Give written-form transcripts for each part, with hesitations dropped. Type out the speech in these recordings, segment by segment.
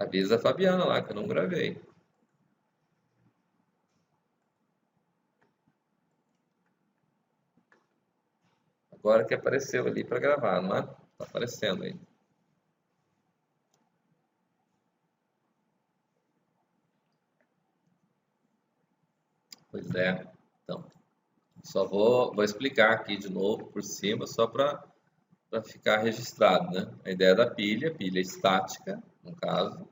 Avisa a Fabiana lá que eu não gravei. Agora que apareceu ali para gravar, não é? Tá aparecendo aí. Pois é. Então, só vou explicar aqui de novo por cima, só para ficar registrado, né? A ideia da pilha estática, no caso.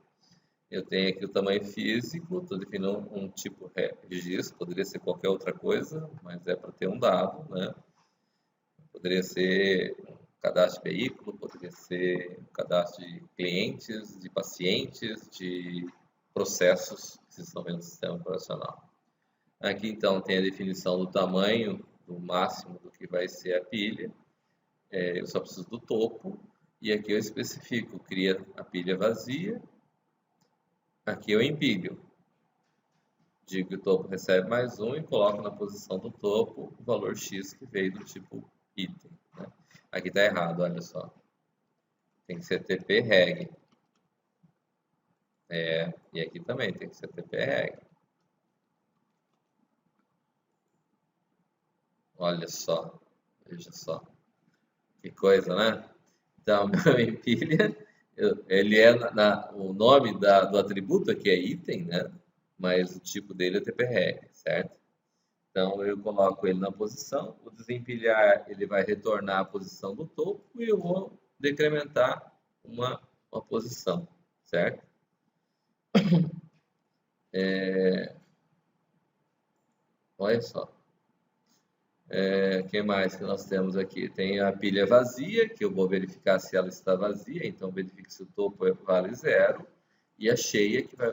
Eu tenho aqui o tamanho físico, estou definindo um tipo registro, poderia ser qualquer outra coisa, mas é para ter um dado, né? Poderia ser um cadastro de veículo, poderia ser um cadastro de clientes, de pacientes, de processos que estão vendo no sistema operacional. Aqui então tem a definição do tamanho, do máximo do que vai ser a pilha. Eu só preciso do topo. E aqui eu especifico, cria a pilha vazia. Aqui eu empilho. Digo que o topo recebe mais um e coloco na posição do topo o valor X que veio do tipo item. Né? Aqui está errado, olha só. Tem que ser TP-reg. E aqui também tem que ser TP-reg. Olha só, veja só. Que coisa, né? Então, meu empilha, ele é o nome do atributo aqui é item, né? Mas o tipo dele é TP-reg, certo? Então, eu coloco ele na posição, o desempilhar ele vai retornar à posição do topo e eu vou decrementar uma posição, certo? Olha só. O que mais que nós temos aqui? Tem a pilha vazia, que eu vou verificar se ela está vazia, então verifique se o topo vale zero, e a cheia, que vai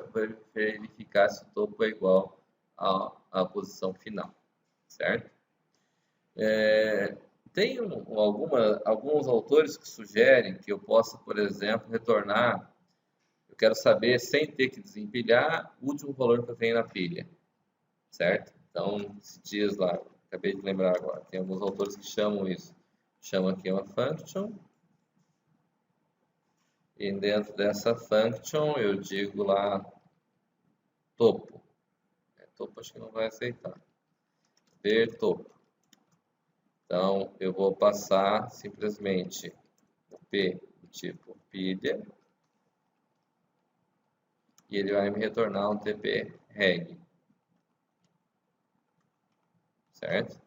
verificar se o topo é igual à posição final, certo? Tem alguns autores que sugerem que eu possa, por exemplo, retornar, eu quero saber, sem ter que desempilhar, o último valor que eu tenho na pilha, certo? Então, se diz lá, acabei de lembrar agora, tem alguns autores que chamam isso. Chama aqui uma function, e dentro dessa function eu digo lá topo. Topo acho que não vai aceitar. Ver topo. Então, eu vou passar simplesmente o P do tipo pilha, e ele vai me retornar um TP-reg, certo?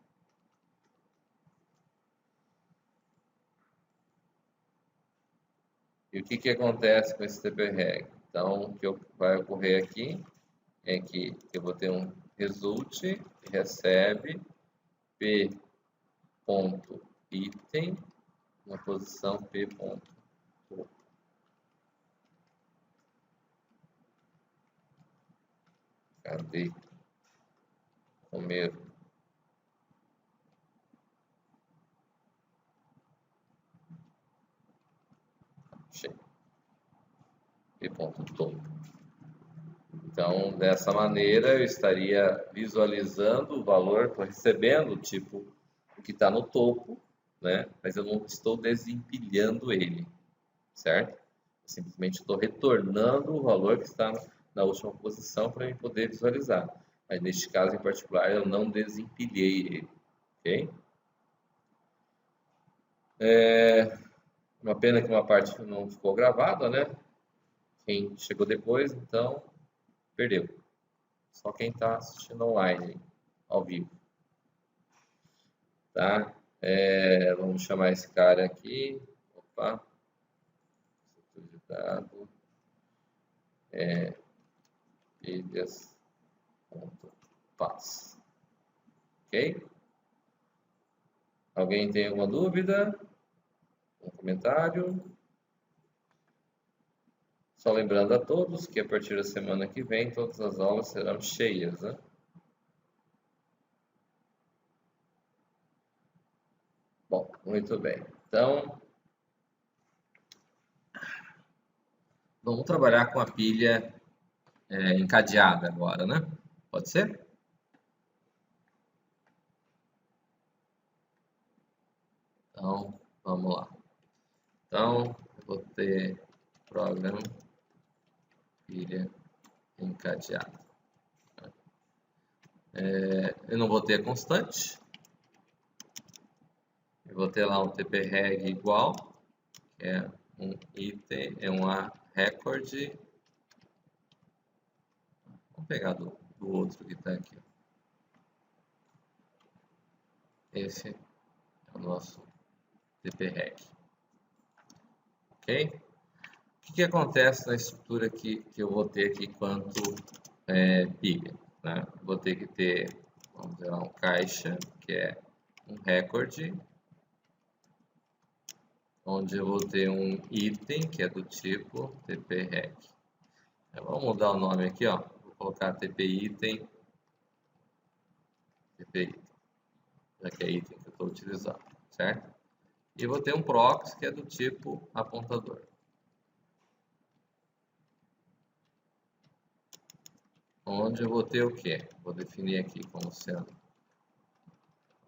E o que acontece com esse TP-reg? Então, o que vai ocorrer aqui é que eu vou ter um result que recebe p.item na posição p.topo. Cadê? Comer. P.topo. Então, dessa maneira, eu estaria visualizando o valor, estou recebendo tipo o que está no topo, né? Mas eu não estou desempilhando ele, certo? Eu simplesmente estou retornando o valor que está na última posição para eu poder visualizar. Mas neste caso em particular, eu não desempilhei ele, ok? Uma pena que uma parte não ficou gravada, né? Quem chegou depois, então, perdeu. Só quem está assistindo online, ao vivo. Tá? Vamos chamar esse cara aqui. Opa. Setor de dado. Pilhas.pass. Ok? Alguém tem alguma dúvida? Um comentário? Só lembrando a todos que a partir da semana que vem todas as aulas serão cheias, né? Bom, muito bem. Então, vamos trabalhar com a pilha encadeada agora, né? Pode ser? Então, vamos lá. Então, eu vou ter program pilha encadeada. Eu não vou ter constante. Eu vou ter lá um TP-reg igual, que é um item, é uma record. Vamos pegar do outro que está aqui. Esse é o nosso TP-reg. Ok? O que acontece na estrutura que eu vou ter aqui quanto pilha? Né? Vou ter que ter, vamos dizer lá, um caixa, que é um record, onde eu vou ter um item, que é do tipo TP-reg. Vamos mudar o nome aqui, ó. Vou colocar TP-item, já que é item que eu estou utilizando, certo? E vou ter um proxy, que é do tipo apontador. Onde eu vou ter o quê? Vou definir aqui como sendo,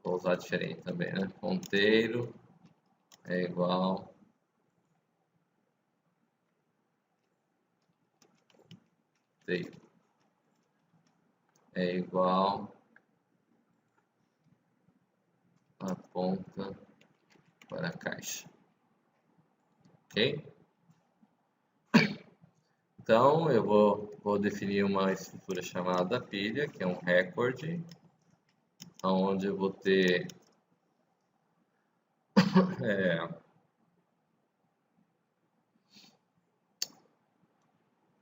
vou usar diferente também, né? Ponteiro é igual ponteiro é igual a ponta para a caixa. Ok? Então, eu vou definir uma estrutura chamada pilha, que é um record, onde eu vou ter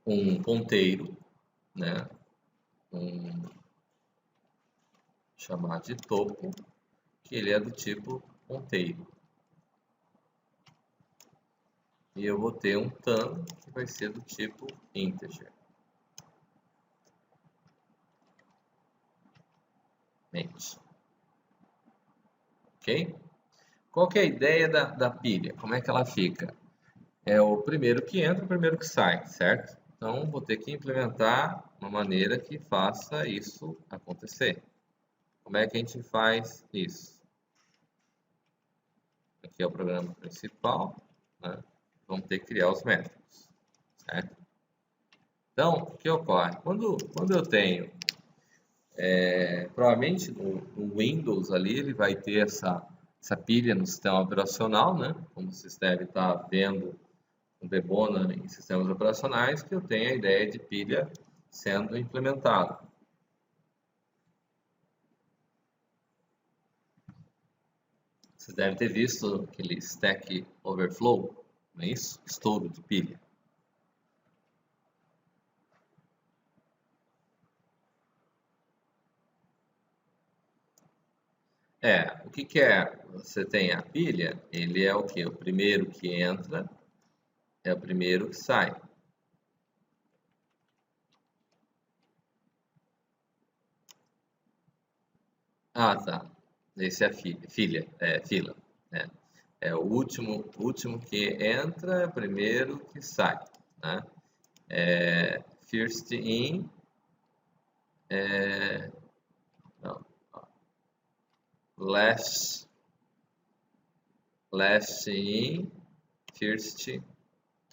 um ponteiro, né? Chamar de topo, que ele é do tipo ponteiro. E eu vou ter um tan, que vai ser do tipo integer. Ok? Qual que é a ideia da pilha? Como é que ela fica? É o primeiro que entra, o primeiro que sai, certo? Então, vou ter que implementar uma maneira que faça isso acontecer. Como é que a gente faz isso? Aqui é o programa principal, né? Vamos ter que criar os métodos, certo? Então, o que ocorre? Quando eu tenho, provavelmente no Windows ali, ele vai ter essa pilha no sistema operacional, né? Como vocês devem estar vendo o Debona em sistemas operacionais, que eu tenho a ideia de pilha sendo implementada. Vocês devem ter visto aquele Stack Overflow, não é isso? Estouro de pilha. O que é? Você tem a pilha, ele é o que? O primeiro que entra é o primeiro que sai. Ah, tá. Esse é a fila. Né? É o último que entra, é o primeiro que sai. Né? First in, não, last in, first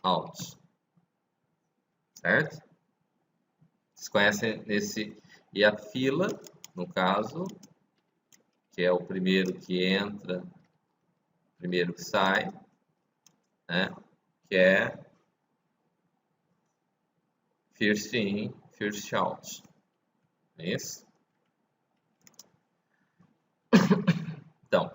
out. Certo? Vocês conhecem esse. E a fila, no caso, que é o primeiro que entra, primeiro que sai, né? Que é first in, first out. É isso? Então,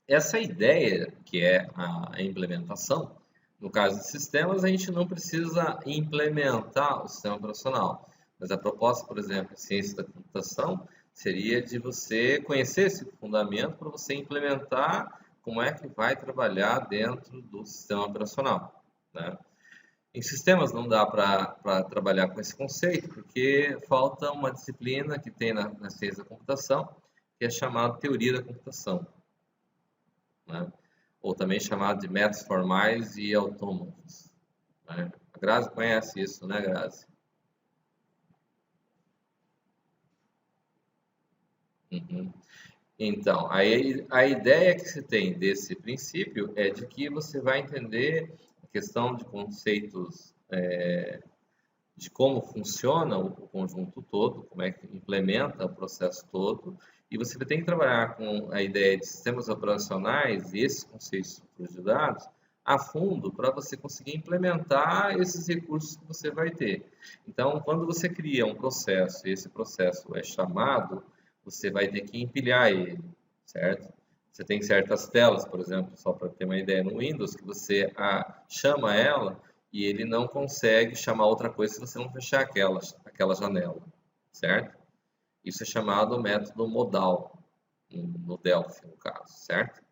essa ideia que é a implementação, no caso de sistemas, a gente não precisa implementar o sistema operacional. Mas a proposta, por exemplo, em ciência da computação, seria de você conhecer esse fundamento para você implementar como é que vai trabalhar dentro do sistema operacional. Né? Em sistemas não dá para trabalhar com esse conceito, porque falta uma disciplina que tem na ciência da computação, que é chamada teoria da computação. Né? Ou também chamado de métodos formais e autômatos. Né? A Grazi conhece isso, né, Grazi? Uhum. Então, a ideia que se tem desse princípio é de que você vai entender a questão de conceitos de como funciona o conjunto todo, como é que implementa o processo todo, e você vai ter que trabalhar com a ideia de sistemas operacionais e esses conceitos de estrutura de dados a fundo para você conseguir implementar esses recursos que você vai ter. Então, quando você cria um processo e esse processo é chamado, você vai ter que empilhar ele, certo? Você tem certas telas, por exemplo, só para ter uma ideia, no Windows, que você chama ela e ele não consegue chamar outra coisa se você não fechar aquela janela, certo? Isso é chamado método modal, no Delphi, no caso, certo?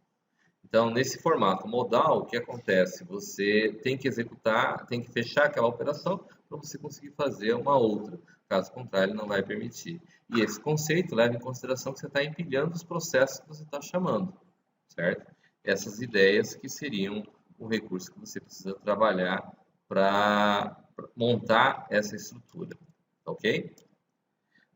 Então, nesse formato modal, o que acontece? Você tem que executar, tem que fechar aquela operação para você conseguir fazer uma outra. Caso contrário, ele não vai permitir. E esse conceito leva em consideração que você está empilhando os processos que você está chamando, certo? Essas ideias que seriam o recurso que você precisa trabalhar para montar essa estrutura, ok?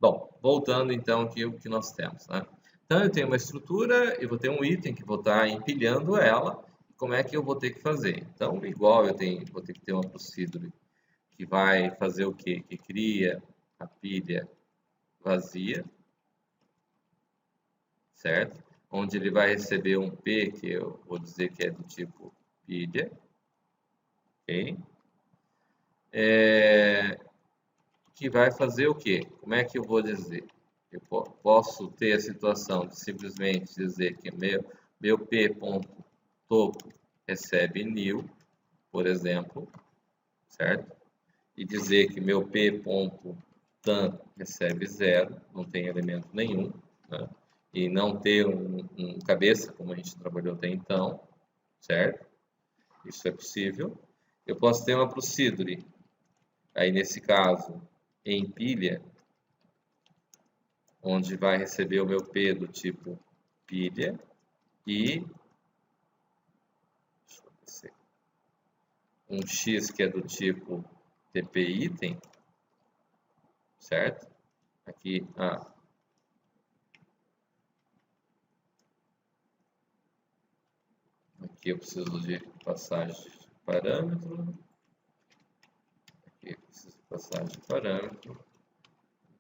Bom, voltando então aqui o que nós temos, né? Então eu tenho uma estrutura, eu vou ter um item que vou estar empilhando ela. Como é que eu vou ter que fazer? Então, igual vou ter que ter uma procedure que vai fazer o quê? Que cria a pilha vazia, certo? Onde ele vai receber um P, que eu vou dizer que é do tipo pilha, ok? Que vai fazer o quê? Como é que eu vou dizer? Eu posso ter a situação de simplesmente dizer que meu p.topo recebe new, por exemplo, certo? E dizer que meu p.tan recebe zero, não tem elemento nenhum, né? E não ter um cabeça, como a gente trabalhou até então, certo? Isso é possível. Eu posso ter uma procedure, aí nesse caso, em pilha, onde vai receber o meu P do tipo pilha e um X que é do tipo TP item, certo? Aqui, aqui eu preciso de passagem de parâmetro, aqui eu preciso de passagem de parâmetro,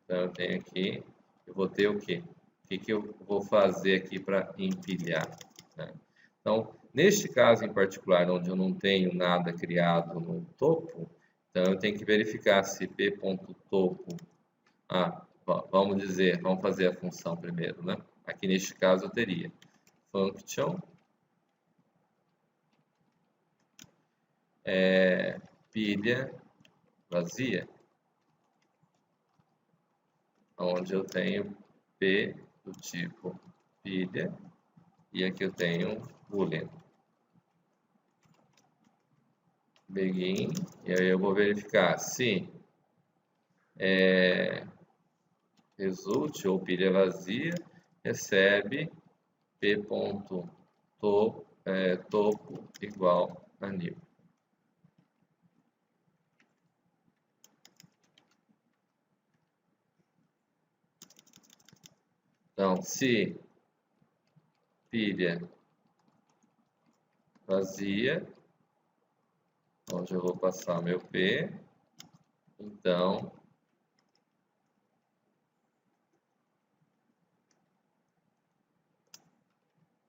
então eu tenho aqui, eu vou ter o quê? O que eu vou fazer aqui para empilhar, né? Então, neste caso em particular, onde eu não tenho nada criado no topo, então eu tenho que verificar se p.topo, vamos fazer a função primeiro, né? Aqui neste caso eu teria function pilha vazia, onde eu tenho p do tipo pilha e aqui eu tenho boolean begin, e aí eu vou verificar se result ou pilha vazia recebe p.topo igual a new. Então, se pilha vazia, onde eu vou passar meu P, então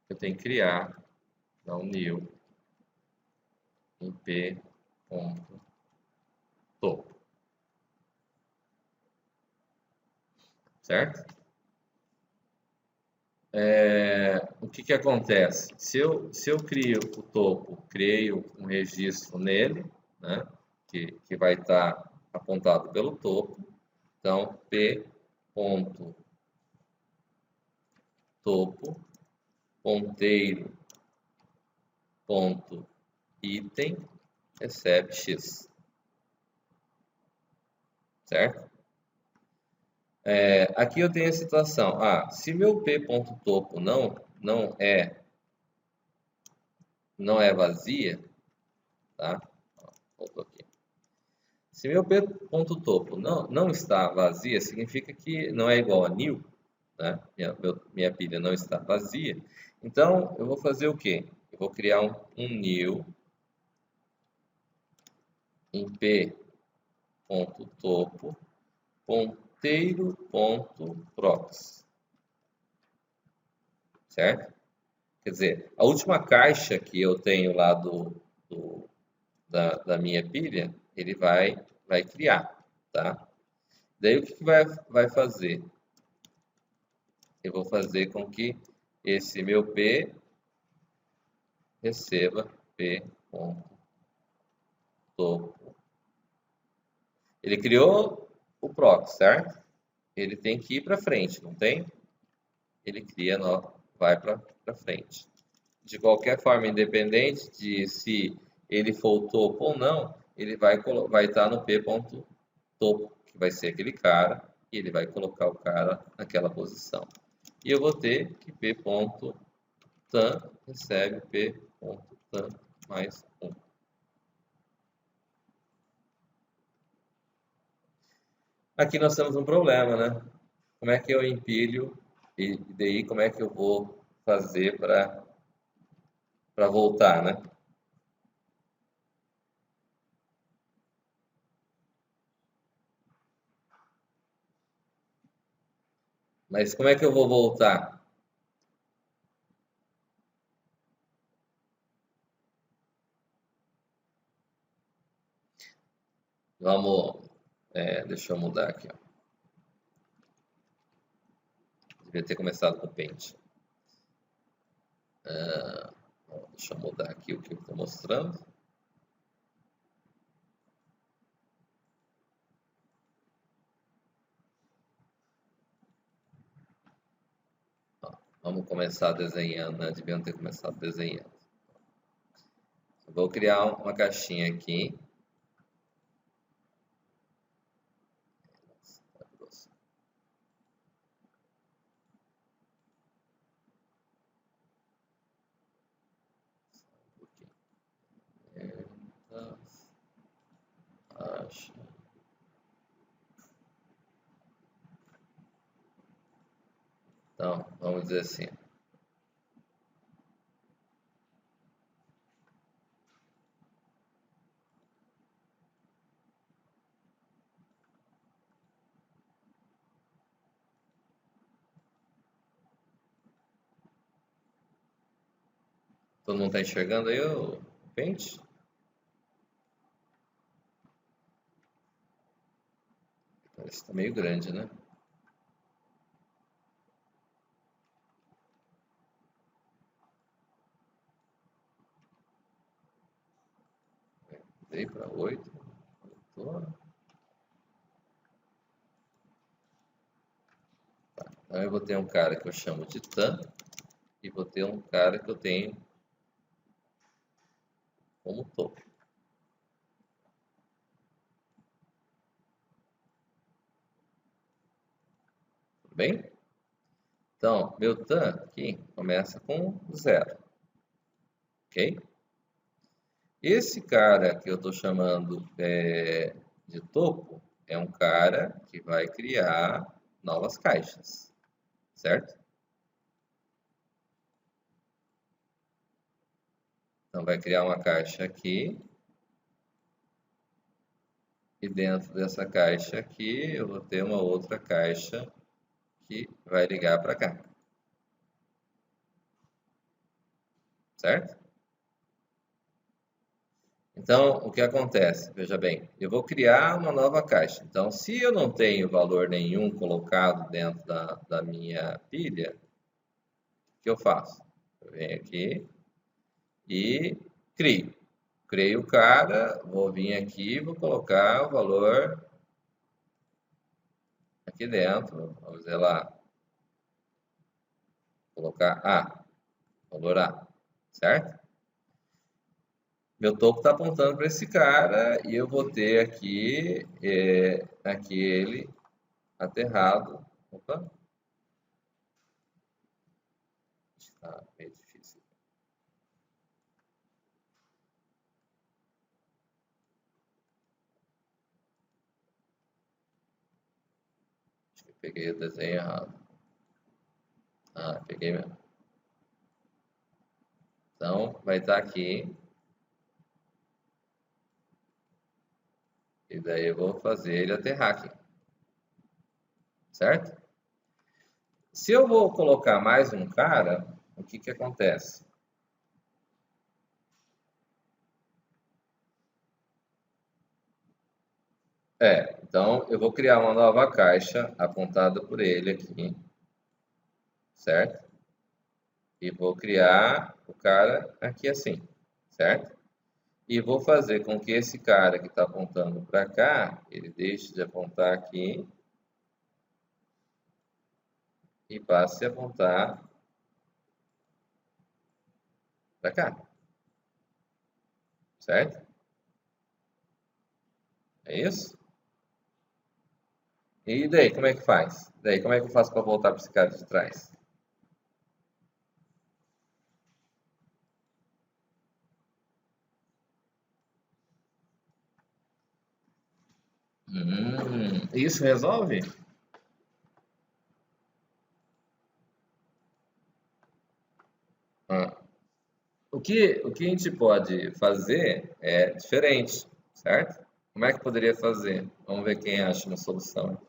eu tenho que criar um new em p.topo, certo? O que acontece? Se eu crio o topo, creio um registro nele, né, que vai estar apontado pelo topo, então p.topo ponteiro ponto item recebe x, certo? Aqui eu tenho a situação, se meu p.topo não é vazia, tá? Voltou aqui. Se meu p.topo não está vazia, significa que não é igual a new, né? Minha pilha não está vazia. Então, eu vou fazer o quê? Eu vou criar um new em p ponto topo, ponteiro ponto prox, certo? Quer dizer, a última caixa que eu tenho lá da minha pilha, ele vai criar, tá? Daí o que vai fazer? Eu vou fazer com que esse meu P receba P ponto topo. Ele criou o prox, certo? Ele tem que ir para frente, não tem? Ele cria, vai para frente. De qualquer forma, independente de se ele for o topo ou não, ele vai estar no P ponto topo, que vai ser aquele cara, e ele vai colocar o cara naquela posição. E eu vou ter que P ponto tan recebe P ponto tan mais 1. Aqui nós temos um problema, né? Como é que eu empilho e daí como é que eu vou fazer para voltar, né? Mas como é que eu vou voltar? Vamos, deixa eu mudar aqui, ó. Devia ter começado com o Paint. Deixa eu mudar aqui o que eu estou mostrando. Ó, vamos começar desenhando, né? Deviam ter começado desenhando. Eu vou criar uma caixinha aqui. Acho. Então, vamos dizer assim. Todo mundo está enxergando aí o Paint? Parece que está meio grande, né? Dei para 8. Então eu vou ter um cara que eu chamo de tan e vou ter um cara que eu tenho como topo. Tudo bem? Então, meu tan aqui começa com 0. Ok? Esse cara que eu estou chamando de topo é um cara que vai criar novas caixas, certo? Então, vai criar uma caixa aqui. E dentro dessa caixa aqui, eu vou ter uma outra caixa que vai ligar para cá. Certo? Então, o que acontece? Veja bem, eu vou criar uma nova caixa. Então, se eu não tenho valor nenhum colocado dentro da minha pilha, o que eu faço? Eu venho aqui e crio. Criei o cara, vou vir aqui e vou colocar o valor aqui dentro. Vamos ver lá. Colocar A, valor A, certo? Meu topo está apontando para esse cara e eu vou ter aqui ele aterrado. Opa, está meio difícil. Acho que eu peguei o desenho errado. Ah, peguei mesmo. Então, vai estar aqui. E daí eu vou fazer ele aterrar aqui, certo? Se eu vou colocar mais um cara, o que que acontece? Então eu vou criar uma nova caixa apontada por ele aqui, certo? E vou criar o cara aqui assim, certo? E vou fazer com que esse cara que está apontando para cá, ele deixe de apontar aqui e passe a apontar para cá, certo? É isso? E daí, como é que faz? Daí, como é que eu faço para voltar para esse cara de trás? Isso resolve? Ah, o que a gente pode fazer é diferente, certo? Como é que poderia fazer? Vamos ver quem acha uma solução.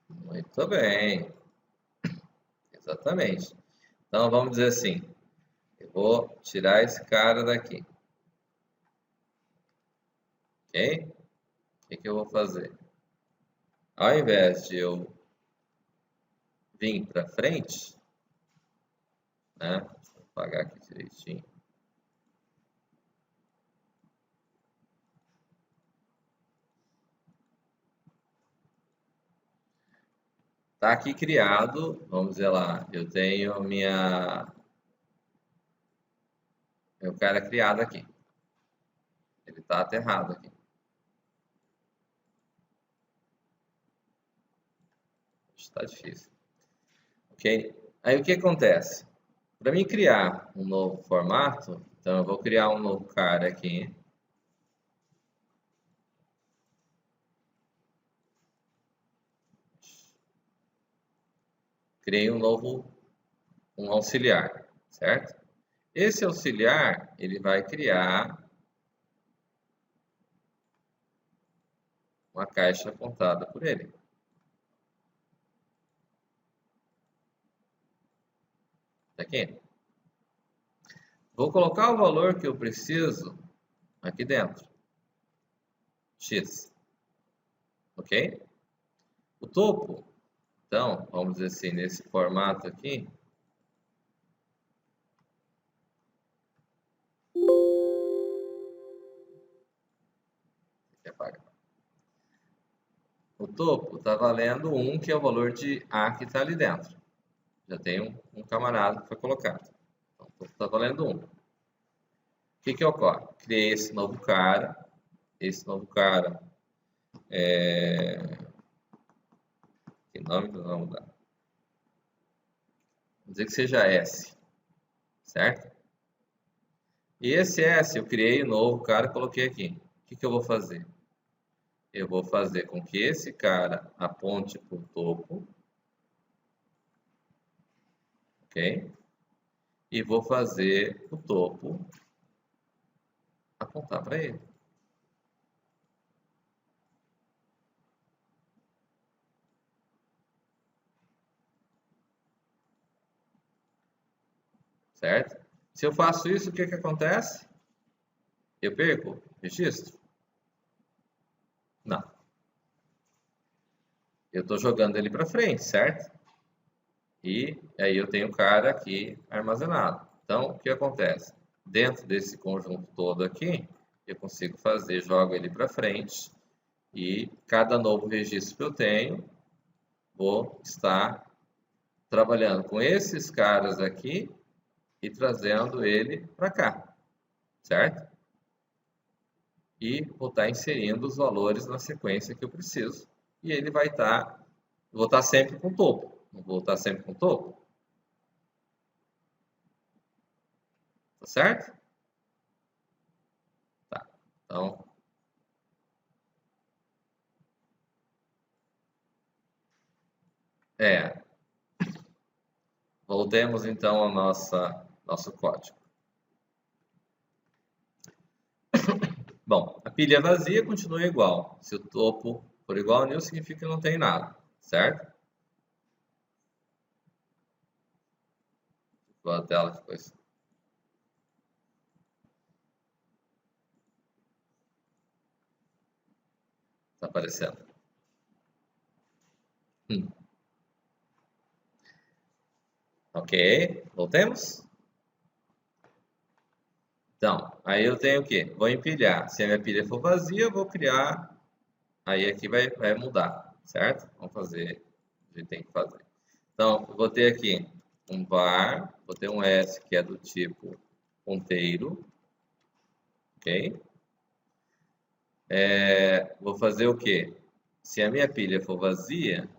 Muito bem, exatamente. Então vamos dizer assim, eu vou tirar esse cara daqui, ok? O que que eu vou fazer? Ao invés de eu vir para frente, né? Deixa eu apagar aqui direitinho. Tá aqui criado, vamos dizer lá, eu tenho meu cara criado aqui. Ele está aterrado aqui, está difícil, ok? Aí o que acontece? Para mim criar um novo formato, então eu vou criar um novo cara aqui. Criei um auxiliar, certo? Esse auxiliar, ele vai criar uma caixa apontada por ele. Tá aqui. Vou colocar o valor que eu preciso aqui dentro. X. Ok? O topo, então, vamos dizer assim, nesse formato aqui, o topo está valendo 1, que é o valor de A que está ali dentro. Já tem um camarada que foi colocado. Então, o topo está valendo 1. O que que ocorre? Criei esse novo cara. Esse novo cara, que nome que nós vamos dar? Vamos dizer que seja S, certo? E esse S eu criei um novo cara e coloquei aqui. O que que eu vou fazer? Eu vou fazer com que esse cara aponte para o topo, ok? E vou fazer o topo apontar para ele, certo? Se eu faço isso, o que que acontece? Eu perco registro? Não. Eu estou jogando ele para frente, certo? E aí eu tenho o cara aqui armazenado. Então, o que acontece? Dentro desse conjunto todo aqui, eu consigo fazer, jogo ele para frente e cada novo registro que eu tenho, vou estar trabalhando com esses caras aqui e trazendo ele para cá, certo? E vou estar inserindo os valores na sequência que eu preciso. E ele vai estar, vou estar sempre com topo. Não vou estar sempre com topo, tá certo? Tá. Então, voltemos então ao nosso código. Bom, a pilha vazia continua igual. Se o topo for igual a nil, significa que não tem nada, certo? Vou a tela depois. Está aparecendo. Ok, voltemos? Então, aí eu tenho o quê? Vou empilhar. Se a minha pilha for vazia, eu vou criar. Aí aqui vai mudar, certo? Vamos fazer. A gente tem que fazer. Então, eu vou ter aqui um var, vou ter um s que é do tipo ponteiro, ok? Vou fazer o quê? Se a minha pilha for vazia,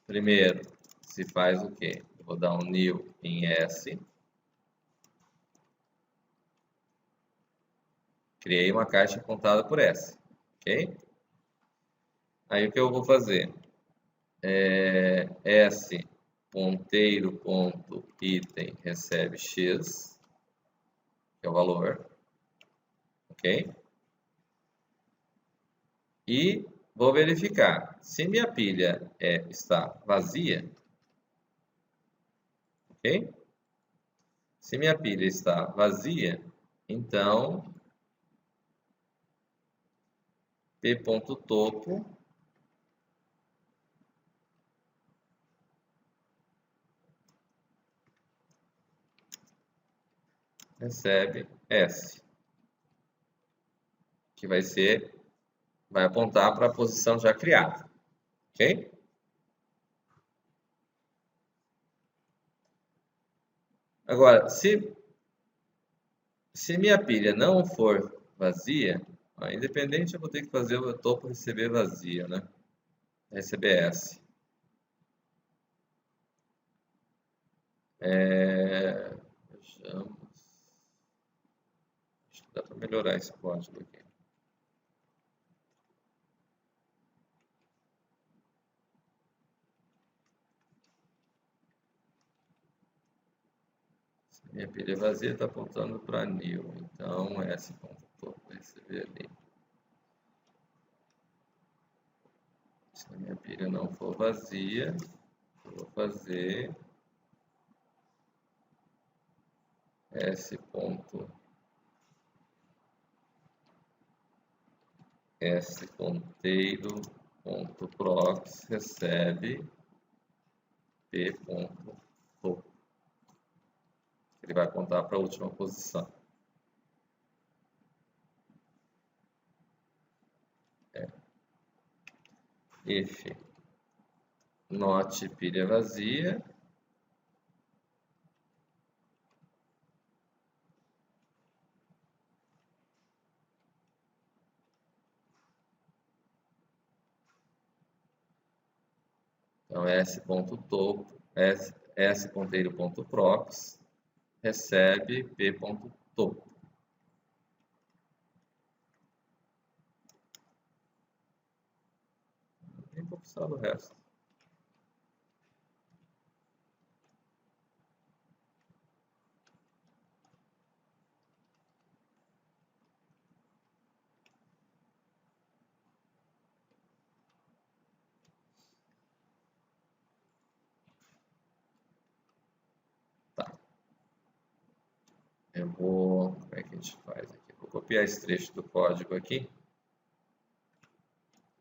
primeiro se faz o quê? Eu vou dar um new em s. Criei uma caixa contada por s, ok? Aí o que eu vou fazer? S ponteiro ponto item recebe x, que é o valor, ok? E vou verificar se minha pilha está vazia, ok? Se minha pilha está vazia, então p.topo recebe S, que vai apontar para a posição já criada, ok? Agora, se minha pilha não for vazia, independente eu vou ter que fazer o topo receber vazia, né? Receber S. Vejamos. Acho que dá para melhorar esse código aqui. Se minha pilha é vazia, está apontando para nil. Então, S.topo receber ali. Se a minha pilha não for vazia, eu vou fazer S ponteiro ponto prox recebe p.topo. Ele vai apontar para a última posição. If not pilha vazia, então s.topo, s ponteiro ponto prox recebe p.topo. Tem que precisar do resto. Tá. Como é que a gente faz aqui? Vou copiar esse trecho do código aqui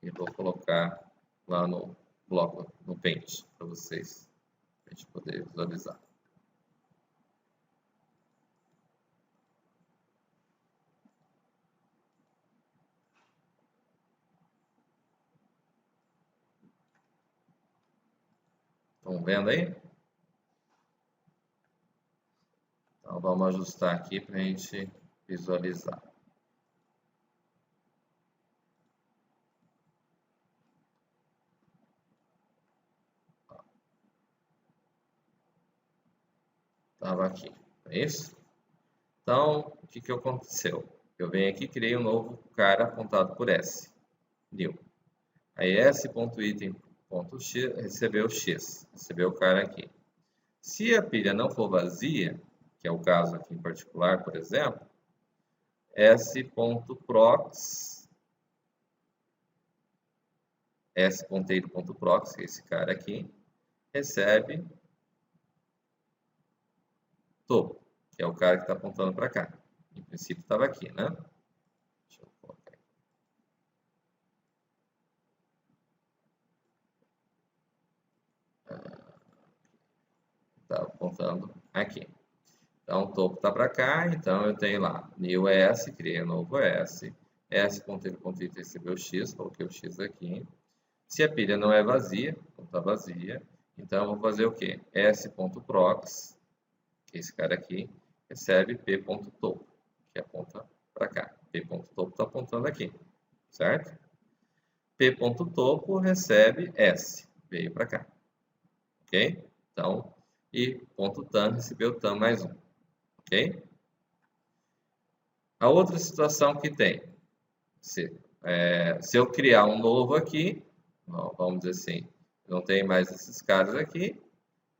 e vou colocar lá no bloco, no Paint, para vocês, a gente poder visualizar. Estão vendo aí? Então, vamos ajustar aqui para a gente visualizar. Estava aqui, é isso? Então, o que aconteceu? Eu venho aqui e criei um novo cara apontado por S, new. Aí S.item.x recebeu x, recebeu o cara aqui. Se a pilha não for vazia, que é o caso aqui em particular, por exemplo, s.prox, s.ponteiro.prox, que é esse cara aqui, recebe topo, que é o cara que está apontando para cá. Em princípio estava aqui, né? Deixa eu colocar aqui. Está apontando aqui. Então, o topo está para cá, então eu tenho lá new S, criei um novo S, s.ponteiro.item recebeu x, coloquei o x aqui. Se a pilha não é vazia, não está vazia, então eu vou fazer o quê? s.prox, que é esse cara aqui, recebe p.topo, que aponta para cá. p.topo está apontando aqui, certo? p.topo recebe s, veio para cá, ok? Então, e ponto .tam recebeu tam mais um, ok? A outra situação que tem, se eu criar um novo aqui, vamos dizer assim, não tem mais esses caras aqui,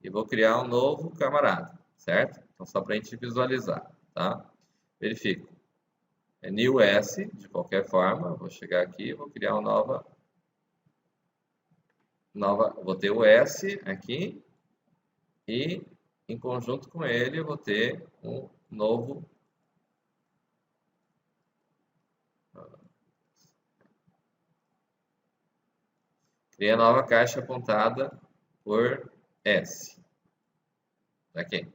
e vou criar um novo camarada, certo? Então, só para a gente visualizar, tá? Verifico. É new S, de qualquer forma, vou chegar aqui e vou criar uma vou ter o S aqui, e em conjunto com ele eu vou ter um novo criei a nova caixa apontada por S. Aqui.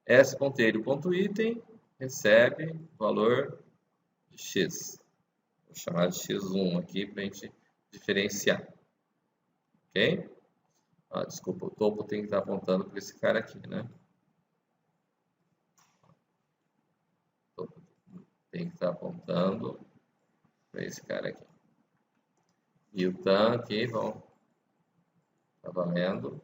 S.ponteiro.item recebe valor de X. Vou chamar de X1 aqui para a gente diferenciar. Ok? Desculpa, o topo tem que estar apontando para esse cara aqui, né? O topo tem que estar apontando para esse cara aqui. E o tam aqui, vamos, tá valendo.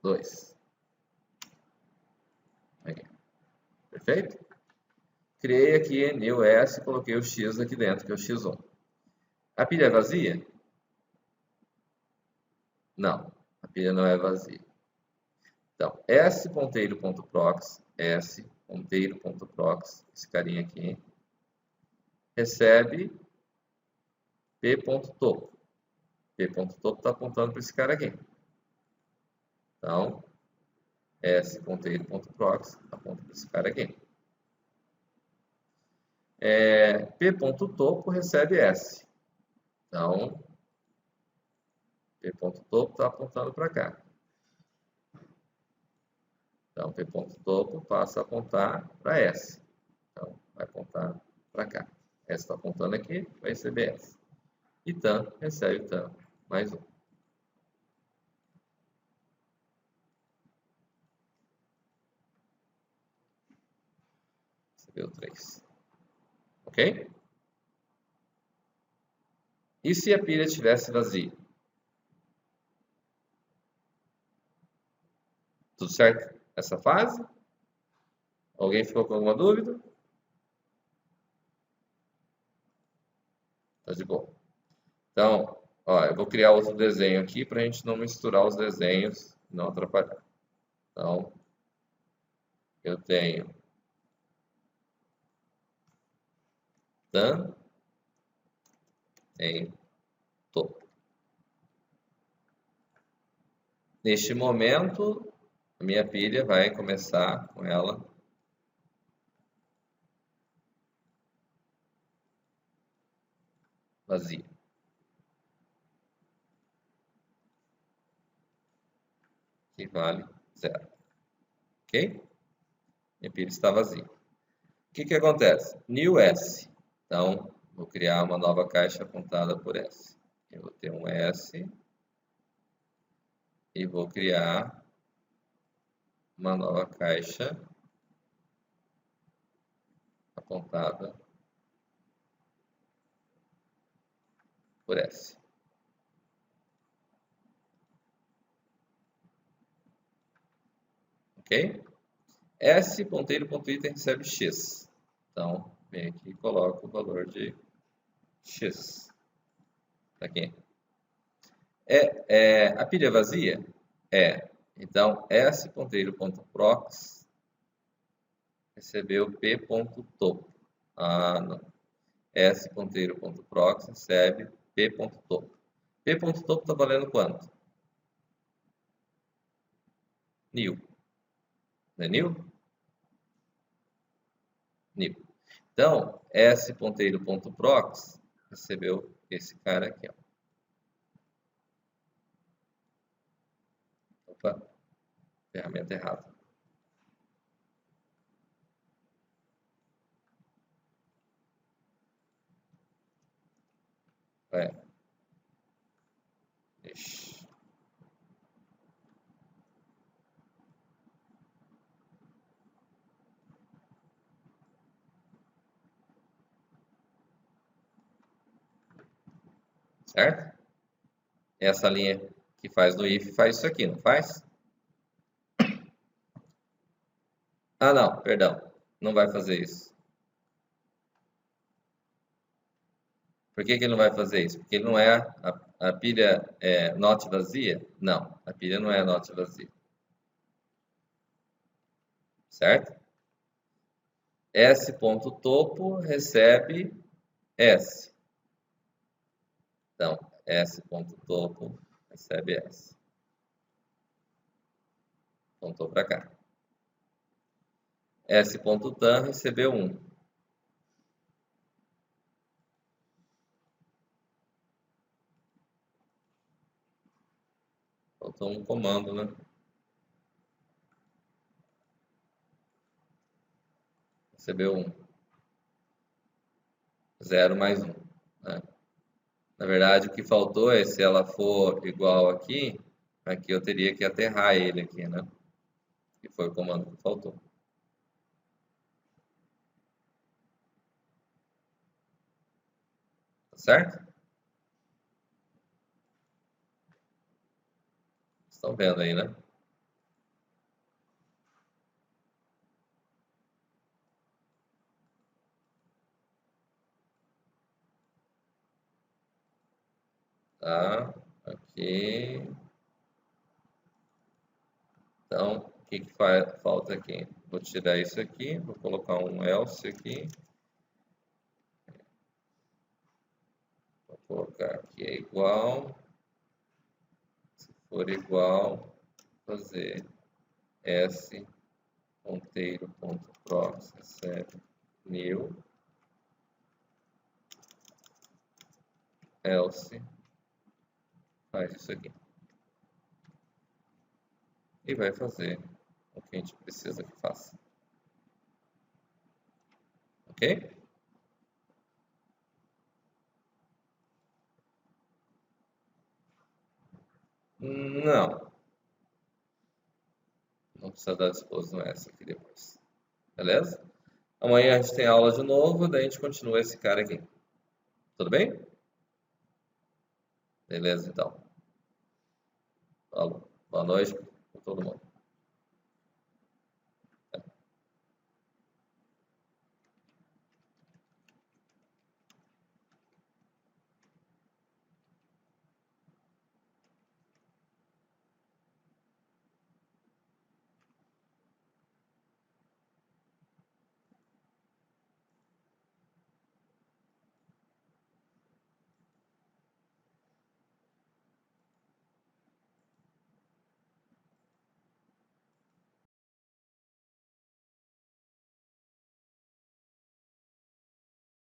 Dois. Aqui. Perfeito? Criei aqui new S, coloquei o X aqui dentro, que é o X1. A pilha é vazia? Não, a pilha não é vazia. Então, s.ponteiro.prox, s.ponteiro.prox, esse carinha aqui, recebe p.topo. p.topo está apontando para esse cara aqui. Então, s.ponteiro.prox aponta para esse cara aqui. P.topo recebe S. Então, p.topo está apontando para cá. Então, p.topo passa a apontar para S. Então, vai apontar para cá. S está apontando aqui, vai receber S. E tam recebe tam mais um. Recebeu 3. Ok? E se a pilha estivesse vazia? Tudo certo? Essa fase? Alguém ficou com alguma dúvida? Tá de boa. Então, ó, eu vou criar outro desenho aqui para a gente não misturar os desenhos, não atrapalhar. Então, eu tenho tam em topo. Neste momento, a minha pilha vai começar com ela vazia. Que vale 0. Ok? Minha pilha está vazia. O que acontece? New S. Então, vou criar uma nova caixa apontada por S. Eu vou ter um S e vou criar uma nova caixa apontada por S. Ok? S, ponteiro, ponto item, recebe X. Então, vem aqui e coloco o valor de X. Tá aqui. A pilha vazia? É. Então, S, ponteiro, ponto prox, recebeu P.topo. Ah, não. S, ponteiro, ponto prox, recebe P.topo. P.topo está valendo quanto? New. Não é new? New. Então, S, ponteiro, ponto prox, recebeu esse cara aqui, ó. Opa, ferramenta errada. Ixi. Certo? Essa linha que faz no if faz isso aqui, não faz? Ah, não, perdão. Não vai fazer isso. Por que ele não vai fazer isso? Porque ele não é a pilha not vazia? Não, a pilha não é not vazia. Certo? S.topo recebe S. Então, S.topo recebe S. Pontou para cá. S.tam recebeu 1. Faltou um comando, né? Recebeu 1. 0 mais 1. Né? Na verdade, o que faltou é, se ela for igual aqui, aqui eu teria que aterrar ele aqui, né? Que foi o comando que faltou. Tá certo? Estão vendo aí, né? Tá, aqui. Então, o que falta aqui? Vou tirar isso aqui, vou colocar um else aqui. Vou colocar aqui é igual. Se for igual, fazer s ponteiro.prox recebe new else faz isso aqui. E vai fazer o que a gente precisa que faça. Ok? Não. Não precisa dar disposto essa aqui depois. Beleza? Amanhã a gente tem aula de novo, daí a gente continua esse cara aqui. Tudo bem? Beleza, então. Falou. Boa noite para todo mundo.